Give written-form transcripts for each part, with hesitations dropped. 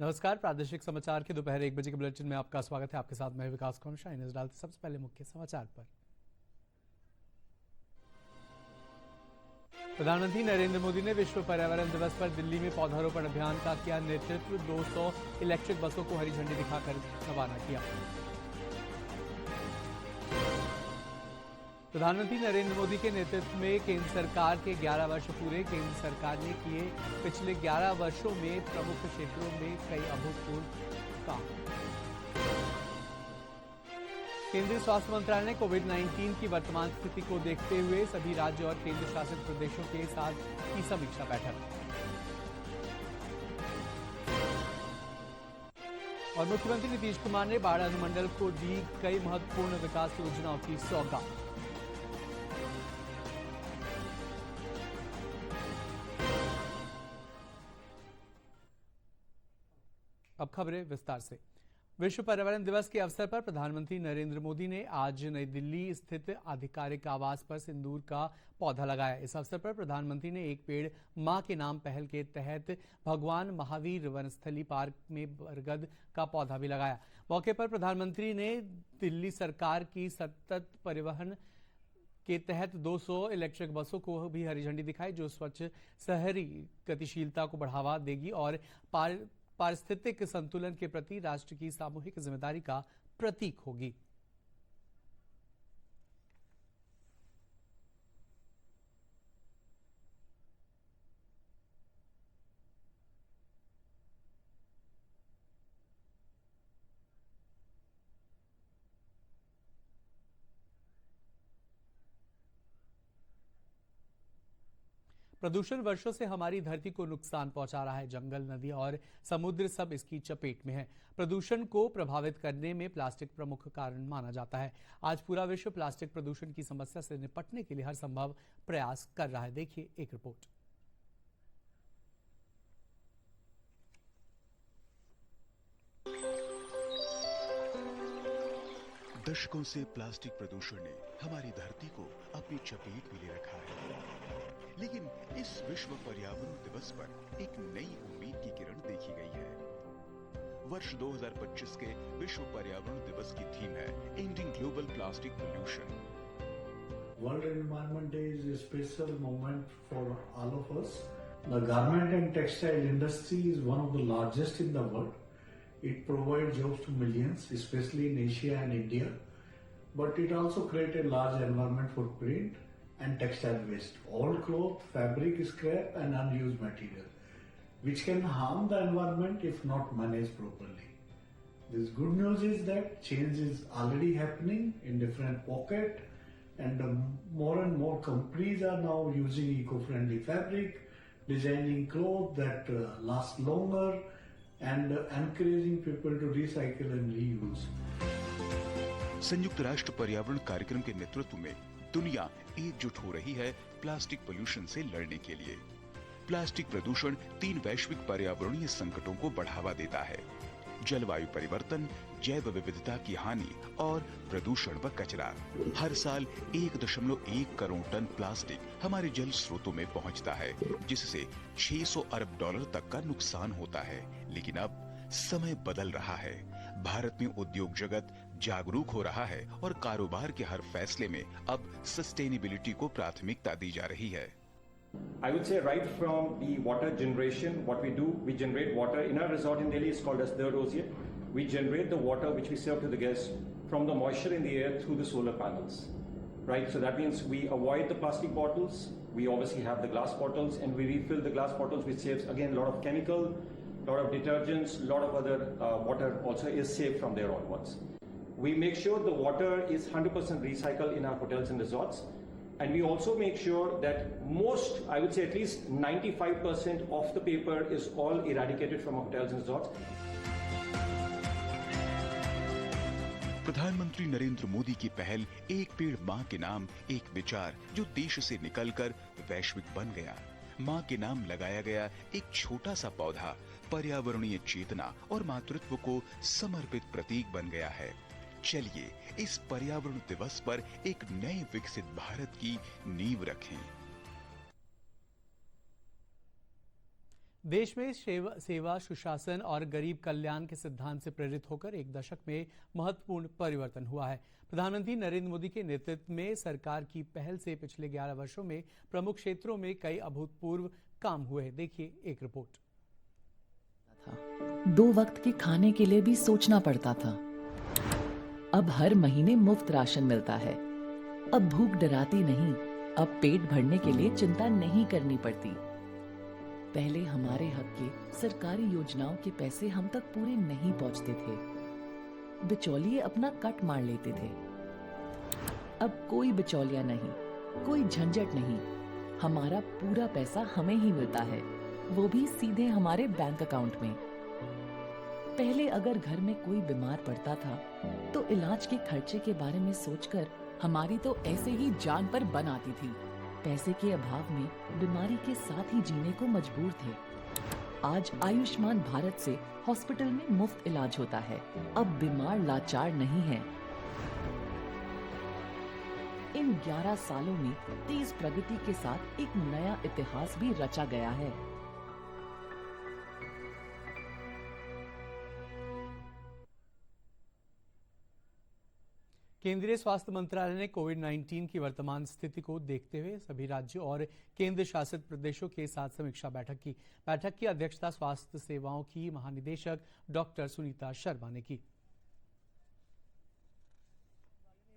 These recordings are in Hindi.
नमस्कार, प्रादेशिक समाचार के दोपहर 1 बजे के बुलेटिन में आपका स्वागत है। आपके साथ मैं विकास कौनशा। नजर डालते सबसे पहले मुख्य समाचार पर। प्रधानमंत्री नरेंद्र मोदी ने विश्व पर्यावरण दिवस पर दिल्ली में पौधारोपण अभियान का किया नेतृत्व। 200 इलेक्ट्रिक बसों को हरी झंडी दिखाकर रवाना किया। प्रधानमंत्री नरेंद्र मोदी के नेतृत्व में केंद्र सरकार के 11 वर्ष पूरे। केंद्र सरकार ने किए पिछले 11 वर्षों में प्रमुख क्षेत्रों में कई अभूतपूर्व काम। केंद्रीय स्वास्थ्य मंत्रालय ने कोविड-19 की वर्तमान स्थिति को देखते हुए सभी राज्य और केंद्र शासित प्रदेशों के साथ की समीक्षा बैठक। और मुख्यमंत्री नीतीश कुमार ने बाढ़ अनुमंडल को दी कई महत्वपूर्ण विकास योजनाओं की सौगात। अब खबरें विस्तार से। विश्व पर्यावरण दिवस के अवसर पर प्रधानमंत्री नरेंद्र मोदी ने आज नई दिल्ली स्थित आधिकारिक आवास पर सिंदूर का पौधा लगाया। इस अवसर पर प्रधानमंत्री ने एक पेड़ मां के नाम पहल के तहत भगवान महावीर वनस्थली पार्क में बरगद का पौधा भी लगाया। मौके पर प्रधानमंत्री ने दिल्ली सरकार की सतत परिवहन के तहत 200 इलेक्ट्रिक बसों को भी हरी झंडी दिखाई, जो स्वच्छ शहरी गतिशीलता को बढ़ावा देगी और पारिस्थितिक संतुलन के प्रति राष्ट्र की सामूहिक जिम्मेदारी का प्रतीक होगी। प्रदूषण वर्षों से हमारी धरती को नुकसान पहुंचा रहा है। जंगल, नदी और समुद्र सब इसकी चपेट में है। प्रदूषण को प्रभावित करने में प्लास्टिक प्रमुख कारण माना जाता है। आज पूरा विश्व प्लास्टिक प्रदूषण की समस्या से निपटने के लिए हर संभव प्रयास कर रहा है। देखिए एक रिपोर्ट। दशकों से प्लास्टिक प्रदूषण ने हमारी धरती को अपनी चपेट में ले रखा है, लेकिन इस विश्व पर्यावरण दिवस पर एक नई उम्मीद की किरण देखी गई है। वर्ष 2025 के विश्व पर्यावरण दिवस की थीम है ending global plastic pollution. World Environment Day is a special moment for all of us. The garment and textile industry is one of the largest in the world. It provides jobs to millions, especially in Asia and India, but it also creates a large environment footprint and textile waste, old cloth, fabric scrap and unused material, which can harm the environment if not managed properly. This good news is that change is already happening in different pockets, and more and more companies are now using eco-friendly fabric, designing clothes that last longer, and encouraging people to recycle and reuse. संयुक्त राष्ट्र पर्यावरण कार्यक्रम के नेतृत्व में दुनिया एकजुट हो रही है प्लास्टिक पोल्यूशन से लड़ने के लिए। प्लास्टिक प्रदूषण 3 वैश्विक पर्यावरणीय संकटों को बढ़ावा देता है: जलवायु परिवर्तन, जैव विविधता की हानि और प्रदूषण व कचरा। हर साल 1.1 करोड़ टन प्लास्टिक हमारे जल स्रोतों में पहुंचता है, जिससे $600 अरब तक का नुकसान होता है। लेकिन अब समय बदल रहा है। भारत में उद्योग जगत जागरूक हो रहा है और कारोबार के हर फैसले में अब सस्टेनेबिलिटी को प्राथमिकता दी जा रही है। I would say right from the water generation, what we do, we generate water in our resort in Delhi is called as the Rosier. We generate the water which we serve to the guests from the moisture in the air through the solar panels, right? So that means we avoid the plastic bottles. We obviously have the glass bottles, and we refill the glass bottles, which saves again a lot of chemical, a lot of detergents, a lot of other water also is saved from there onwards. We make sure the water is 100% recycled in our hotels and resorts. And we also make sure that most, I would say at least 95% of the paper is all eradicated from our hotels and resorts. प्रधानमंत्री नरेंद्र मोदी की पहल एक पेड़ मां के नाम एक विचार, जो देश से निकलकर वैश्विक बन गया। मां के नाम लगाया गया एक छोटा सा पौधा पर्यावरणीय चेतना और मातृत्व को समर्पित प्रतीक बन गया है। चलिए इस पर्यावरण दिवस पर एक नए विकसित भारत की नींव रखें। देश में सेवा सुशासन और गरीब कल्याण के सिद्धांत से प्रेरित होकर एक दशक में महत्वपूर्ण परिवर्तन हुआ है। प्रधानमंत्री नरेंद्र मोदी के नेतृत्व में सरकार की पहल से पिछले 11 वर्षों में प्रमुख क्षेत्रों में कई अभूतपूर्व काम हुए हैं। देखिए एक रिपोर्ट। 2 वक्त के खाने के लिए भी सोचना पड़ता था। अब हर महीने मुफ्त राशन मिलता है। अब भूख डराती नहीं। अब पेट भरने के लिए चिंता नहीं करनी पड़ती। पहले हमारे हक के सरकारी योजनाओं के पैसे हम तक पूरे नहीं पहुंचते थे। बिचौलिए अपना कट मार लेते थे। अब कोई बिचौलिया नहीं, कोई झंझट नहीं। हमारा पूरा पैसा हमें ही मिलता है, वो भी सीधे हमारे बैंक अकाउंट में। पहले अगर घर में कोई बीमार पड़ता था तो इलाज के खर्चे के बारे में सोचकर हमारी तो ऐसे ही जान पर बन आती थी। पैसे के अभाव में बीमारी के साथ ही जीने को मजबूर थे। आज आयुष्मान भारत से हॉस्पिटल में मुफ्त इलाज होता है। अब बीमार लाचार नहीं है। इन 11 सालों में तेज प्रगति के साथ एक नया इतिहास भी रचा गया है। केंद्रीय स्वास्थ्य मंत्रालय ने कोविड-19 की वर्तमान स्थिति को देखते हुए सभी राज्यों और केंद्र शासित प्रदेशों के साथ समीक्षा बैठक की। बैठक की अध्यक्षता स्वास्थ्य सेवाओं की महानिदेशक डॉक्टर सुनीता शर्मा ने की।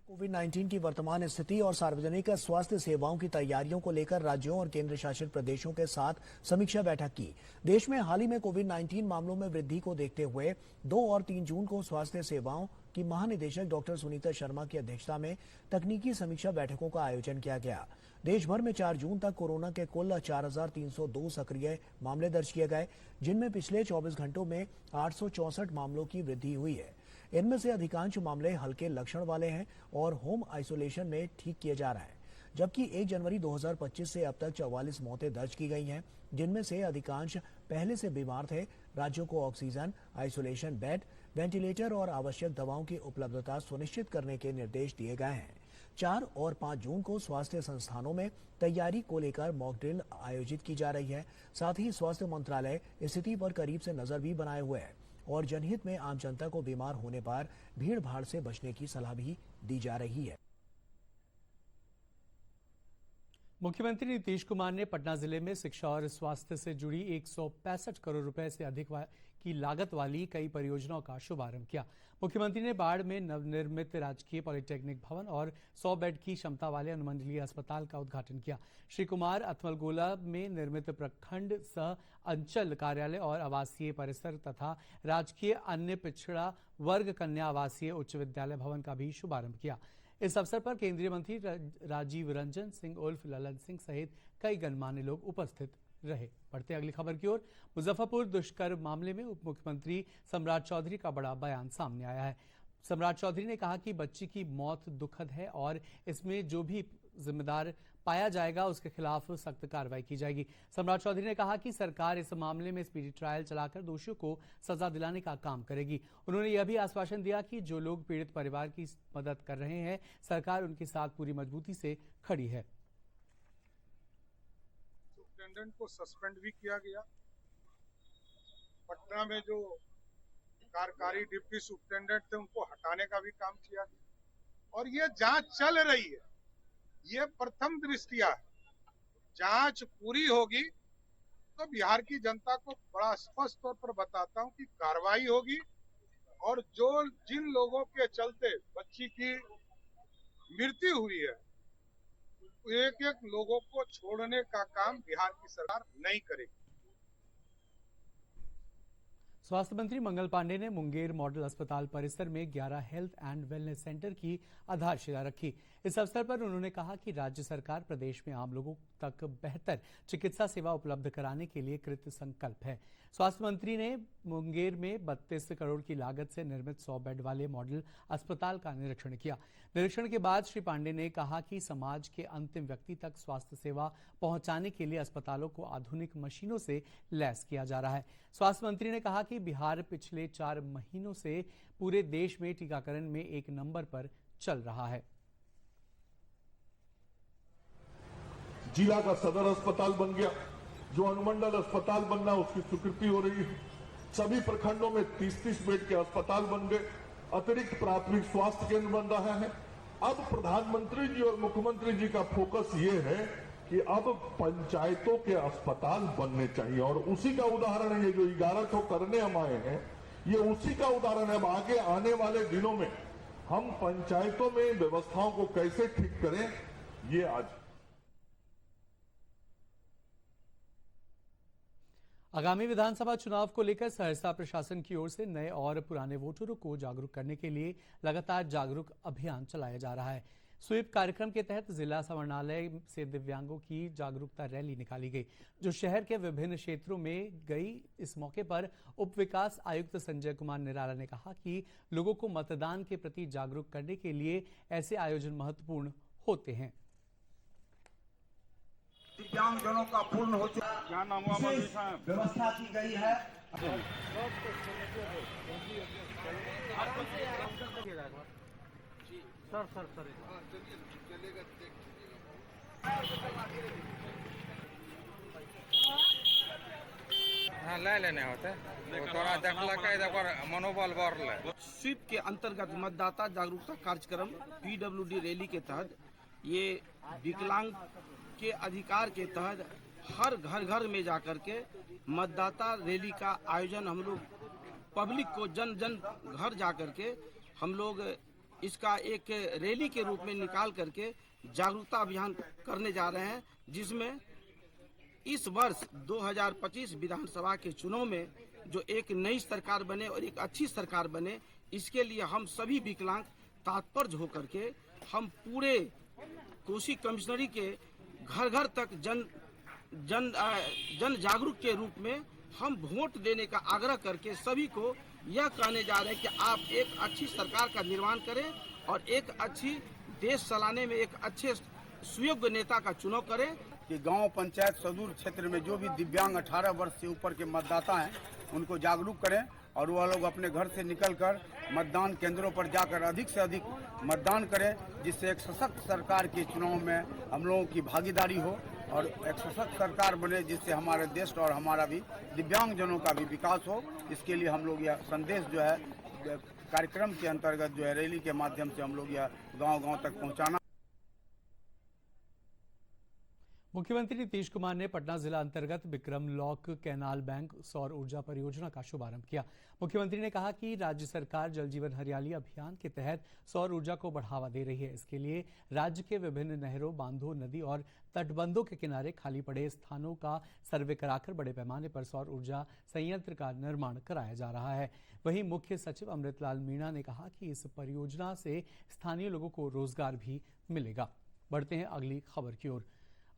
कोविड-19 की वर्तमान स्थिति और सार्वजनिक स्वास्थ्य सेवाओं की तैयारियों को लेकर राज्यों और केंद्र शासित प्रदेशों के साथ समीक्षा बैठक की। देश में हाल ही में कोविड-19 मामलों में वृद्धि को देखते हुए 2 और 3 जून को स्वास्थ्य सेवाओं की महानिदेशक डॉक्टर सुनीता शर्मा की अध्यक्षता में तकनीकी समीक्षा बैठकों का आयोजन किया गया। देश भर में 4 जून तक कोरोना के कुल 4,302 सक्रिय मामले दर्ज किए गए, जिनमें पिछले 24 घंटों में 864 मामलों की वृद्धि हुई है। इनमें से अधिकांश मामले हल्के लक्षण वाले हैं और होम आइसोलेशन में ठीक किए जा रहा है। जबकि 1 जनवरी 2025 से अब तक 44 मौतें दर्ज की गई हैं, जिनमें से अधिकांश पहले से बीमार थे। राज्यों को ऑक्सीजन, आइसोलेशन बेड, वेंटिलेटर और आवश्यक दवाओं की उपलब्धता सुनिश्चित करने के निर्देश दिए गए हैं। 4 और 5 जून को स्वास्थ्य संस्थानों में तैयारी को लेकर मॉक ड्रिल आयोजित की जा रही है। साथ ही स्वास्थ्य मंत्रालय स्थिति पर करीब से नजर भी बनाए हुए है और जनहित में आम जनता को बीमार होने पर भीड़ भाड़ से बचने की सलाह भी दी जा रही है। मुख्यमंत्री नीतीश कुमार ने पटना जिले में शिक्षा और स्वास्थ्य से जुड़ी 165 करोड़ रुपए से अधिक की लागत वाली कई परियोजनाओं का शुभारंभ किया। मुख्यमंत्री ने बाढ़ में नवनिर्मित राजकीय पॉलिटेक्निक भवन और 100 बेड की क्षमता वाले अनुमंडलीय अस्पताल का उद्घाटन किया। श्री कुमार अथमलगोला में निर्मित प्रखंड सह अंचल कार्यालय और आवासीय परिसर तथा राजकीय अन्य पिछड़ा वर्ग कन्या आवासीय उच्च विद्यालय भवन का भी शुभारंभ किया। इस अवसर पर केंद्रीय मंत्री राजीव रंजन सिंह उर्फ ललन सिंह सहित कई गणमान्य लोग उपस्थित रहे। बढ़ते अगली खबर की ओर। मुजफ्फरपुर दुष्कर्म मामले में उप मुख्यमंत्री सम्राट चौधरी का बड़ा बयान सामने आया है। सम्राट चौधरी ने कहा कि बच्ची की मौत दुखद है और इसमें जो भी जिम्मेदार पाया जाएगा उसके खिलाफ सख्त कार्रवाई की जाएगी। सम्राट चौधरी ने कहा कि सरकार इस मामले में स्पीडी ट्रायल चलाकर दोषियों को सजा दिलाने का काम करेगी। उन्होंने यह भी आश्वासन दिया कि जो लोग पीड़ित परिवार की मदद कर रहे हैं, सरकार उनके साथ पूरी मजबूती से खड़ी है। सुप्रिंटेंडेंट को सस्पेंड भी किया गया। पटना में जो कार्यकारी डिप्टी सुप्रिंटेंडेंट थे उनको हटाने का भी काम किया गया और ये जांच चल रही है। ये प्रथम दृष्टिया है। जांच पूरी होगी तो बिहार की जनता को बड़ा स्पष्ट तौर पर बताता हूं कि कार्रवाई होगी और जिन लोगों के चलते बच्ची की मृत्यु हुई है, एक एक लोगों को छोड़ने का काम बिहार की सरकार नहीं करेगी। स्वास्थ्य मंत्री मंगल पांडे ने मुंगेर मॉडल अस्पताल परिसर में 11 हेल्थ एंड वेलनेस सेंटर की आधारशिला रखी। इस अवसर पर उन्होंने कहा कि राज्य सरकार प्रदेश में आम लोगों तक बेहतर चिकित्सा सेवा उपलब्ध कराने के लिए कृत संकल्प है। स्वास्थ्य मंत्री ने मुंगेर में 32 करोड़ की लागत से निर्मित 100 बेड वाले मॉडल अस्पताल का निरीक्षण किया। निरीक्षण के बाद श्री पांडे ने कहा कि समाज के अंतिम व्यक्ति तक स्वास्थ्य सेवा पहुंचाने के लिए अस्पतालों को आधुनिक मशीनों से लैस किया जा रहा है। स्वास्थ्य मंत्री ने कहा कि बिहार पिछले 4 महीनों से पूरे देश में टीकाकरण में 1 नंबर पर चल रहा है। जिला का सदर अस्पताल बन गया, जो अनुमंडल अस्पताल बनना उसकी स्वीकृति हो रही है। सभी प्रखंडों में 30-30 बेड के अस्पताल बन गए। अतिरिक्त प्राथमिक स्वास्थ्य केंद्र बन रहा है। अब प्रधानमंत्री जी और मुख्यमंत्री जी का फोकस ये है कि अब पंचायतों के अस्पताल बनने चाहिए, और उसी का उदाहरण है ये जो 11 ठो करने हम आए हैं, ये उसी का उदाहरण है। अब आगे आने वाले दिनों में हम पंचायतों में व्यवस्थाओं को कैसे ठीक करें, ये आज आगामी विधानसभा चुनाव को लेकर सहरसा प्रशासन की ओर से नए और पुराने वोटरों को जागरूक करने के लिए लगातार जागरूक अभियान चलाया जा रहा है। स्वीप कार्यक्रम के तहत जिला समाहरणालय से दिव्यांगों की जागरूकता रैली निकाली गई, जो शहर के विभिन्न क्षेत्रों में गई। इस मौके पर उप विकास आयुक्त संजय कुमार निराला ने कहा कि लोगों को मतदान के प्रति जागरूक करने के लिए ऐसे आयोजन महत्वपूर्ण होते हैं। दिव्यांगजनों का पूर्ण हो चुका क्या नाम हुआ व्यवस्था की गई है। सर हाँ ले लेने होते थोड़ा देखला के मनोबल बढ़। स्वीप के अंतर्गत मतदाता जागरूकता कार्यक्रम PWD रैली के तहत ये विकलांग के अधिकार के तहत हर घर में जाकर के मतदाता रैली का आयोजन हम लोग पब्लिक को जन घर जाकर के हम लोग इसका एक रैली के रूप में निकाल करके जागरूकता अभियान करने जा रहे हैं, जिसमें इस वर्ष 2025 विधानसभा के चुनाव में जो एक नई सरकार बने और एक अच्छी सरकार बने, इसके लिए हम सभी विकलांग तात्पर्य होकर के हम पूरे कोसी कमिश्नरी के घर घर तक जन जागरूक के रूप में हम वोट देने का आग्रह करके सभी को यह कहने जा रहे हैं कि आप एक अच्छी सरकार का निर्माण करें और एक अच्छी देश चलाने में एक अच्छे सुयोग्य नेता का चुनाव करें। कि गांव पंचायत सुदूर क्षेत्र में जो भी दिव्यांग 18 वर्ष से ऊपर के मतदाता हैं उनको जागरूक करें और वह लोग अपने घर से निकलकर मतदान केंद्रों पर जाकर अधिक से अधिक मतदान करें, जिससे एक सशक्त सरकार के चुनाव में हम लोगों की भागीदारी हो और एक सशक्त सरकार बने, जिससे हमारे देश और हमारा भी दिव्यांगजनों का भी विकास हो। इसके लिए हम लोग यह संदेश जो है कार्यक्रम के अंतर्गत जो है रैली के माध्यम से हम लोग यह गांव-गांव तक पहुंचाना। मुख्यमंत्री नीतीश कुमार ने पटना जिला अंतर्गत विक्रम लॉक कैनाल बैंक सौर ऊर्जा परियोजना का शुभारंभ किया। मुख्यमंत्री ने कहा कि राज्य सरकार जल जीवन हरियाली अभियान के तहत सौर ऊर्जा को बढ़ावा दे रही है। इसके लिए राज्य के विभिन्न नहरों, बांधों, नदी और तटबंधों के किनारे खाली पड़े स्थानों का सर्वे कराकर बड़े पैमाने पर सौर ऊर्जा संयंत्र का निर्माण कराया जा रहा है। वहीं मुख्य सचिव अमृतलाल मीणा ने कहा कि इस परियोजना से स्थानीय लोगों को रोजगार भी मिलेगा। बढ़ते हैं अगली खबर की ओर।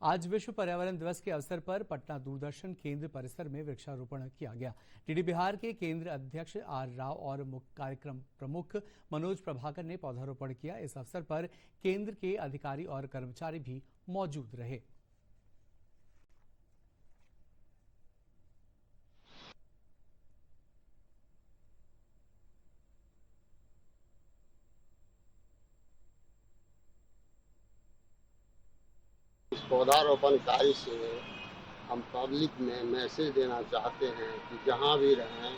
आज विश्व पर्यावरण दिवस के अवसर पर पटना दूरदर्शन केंद्र परिसर में वृक्षारोपण किया गया। डीडी बिहार के केंद्र अध्यक्ष आर राव और मुख्य कार्यक्रम प्रमुख मनोज प्रभाकर ने पौधारोपण किया। इस अवसर पर केंद्र के अधिकारी और कर्मचारी भी मौजूद रहे। पौधारोपण कार्य से हम पब्लिक में मैसेज देना चाहते हैं कि जहाँ भी रहें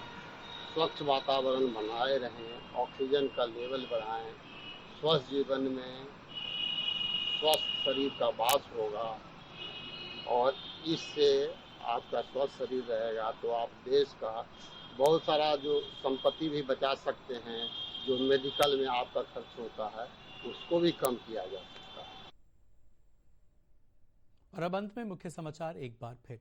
स्वच्छ वातावरण बनाए रहें, ऑक्सीजन का लेवल बढ़ाएं, स्वस्थ जीवन में स्वस्थ शरीर का वास होगा और इससे आपका स्वस्थ शरीर रहेगा तो आप देश का बहुत सारा जो संपत्ति भी बचा सकते हैं। जो मेडिकल में आपका खर्च होता है उसको भी कम किया जा सकता है। और अब अंत में मुख्य समाचार एक बार फिर।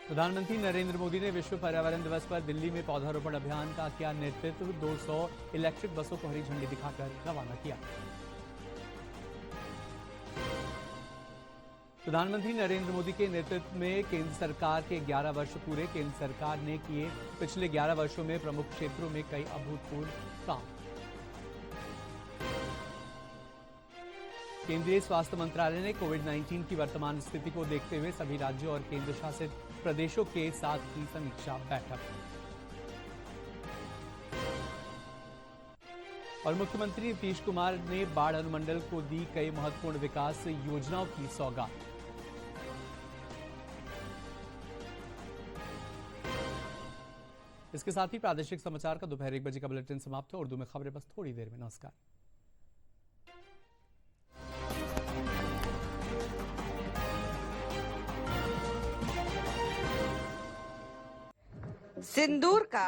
प्रधानमंत्री नरेंद्र मोदी ने विश्व पर्यावरण दिवस पर दिल्ली में पौधारोपण अभियान का किया नेतृत्व। 200 इलेक्ट्रिक बसों को हरी झंडी दिखाकर रवाना किया। प्रधानमंत्री नरेंद्र मोदी के नेतृत्व में केंद्र सरकार के 11 वर्ष पूरे। केंद्र सरकार ने किए पिछले 11 वर्षों में प्रमुख क्षेत्रों में कई अभूतपूर्व काम। केंद्रीय स्वास्थ्य मंत्रालय ने कोविड-19 की वर्तमान स्थिति को देखते हुए सभी राज्यों और केंद्र शासित प्रदेशों के साथ की समीक्षा बैठक। और मुख्यमंत्री नीतीश कुमार ने बाढ़ अनुमंडल को दी कई महत्वपूर्ण विकास योजनाओं की सौगात। इसके साथ ही प्रादेशिक समाचार का दोपहर 1 बजे का बुलेटिन समाप्त है। उर्दू में खबरें बस थोड़ी देर में। नमस्कार। सिंदूर का